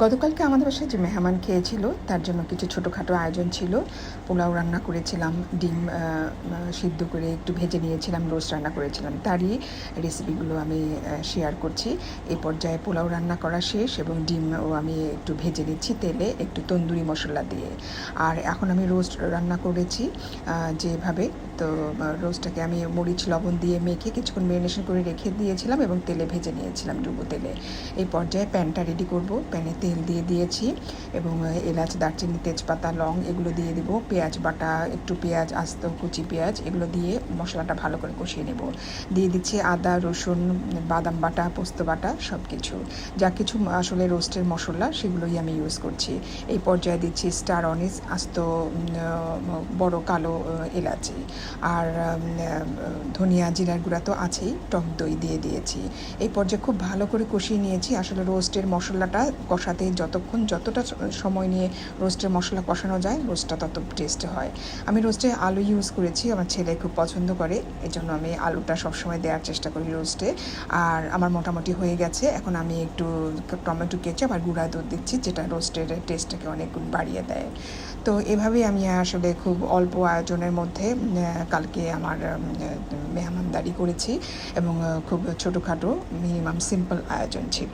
গতকালকে আমাদের বাসায় যে মেহমান খেয়েছিল তার জন্য কিছু ছোটোখাটো আয়োজন ছিল। পোলাও রান্না করেছিলাম, ডিম সিদ্ধ করে একটু ভেজে নিয়েছিলাম, রোস্ট রান্না করেছিলাম, তারই রেসিপিগুলো আমি শেয়ার করছি। এই পর্যায়ে পোলাও রান্না করা শেষ এবং ডিমও আমি একটু ভেজে নিচ্ছি তেলে, একটু তন্দুরি মশলা দিয়ে। আর এখন আমি রোস্ট রান্না করেছি যেভাবে, তো রোস্টটাকে আমি মরিচ লবণ দিয়ে মেখে কিছুক্ষণ ম্যারিনেশন করে রেখে দিয়েছিলাম এবং তেলে ভেজে নিয়েছিলাম ডুবো তেলে। এই পর্যায়ে প্যানটা রেডি করব, প্যানে তেল দিয়ে দিয়েছি এবং এলাচ, দারচিনি, তেজপাতা, লং এগুলো দিয়ে দেবো, পেঁয়াজ বাটা, একটু পেঁয়াজ, আস্ত কুচি পেঁয়াজ এগুলো দিয়ে মশলাটা ভালো করে কষিয়ে নেব। দিয়ে দিচ্ছি আদা, রসুন, বাদাম বাটা, পোস্ত বাটা, সব কিছু যা কিছু আসলে রোস্টের মশলা সেগুলোই আমি ইউজ করছি। এই পর্যায়ে দিচ্ছি স্টার অনিস, আস্ত বড় কালো এলাচি, আর ধনিয়া জিরার গুঁড়া তো আছেই, টক দই দিয়ে দিয়েছি। এই পর্যায়ে খুব ভালো করে কষিয়ে নিয়েছি। আসলে রোস্টের মশলাটা কষাতে যতটা সময় নিয়ে রোস্টের মশলা কষানো যায়, রোস্টটা তত টেস্ট হয়। আমি রোস্টে আলু ইউজ করেছি, আমার ছেলে খুব পছন্দ করে, এই জন্য আমি আলুটা সবসময় দেওয়ার চেষ্টা করি রোস্টে। আর আমার মোটামুটি হয়ে গেছে। এখন আমি একটু টমেটো কেচাপ আর গুঁড়া দুধ দিচ্ছি, যেটা রোস্টের টেস্টটাকে অনেক গুণ বাড়িয়ে দেয়। তো এভাবেই আমি আসলে খুব অল্প আয়োজনের মধ্যে কালকে আমার মেহমানদারি করেছি এবং খুব ছোটোখাটো মিনিমাম সিম্পল আয়োজন ছিল।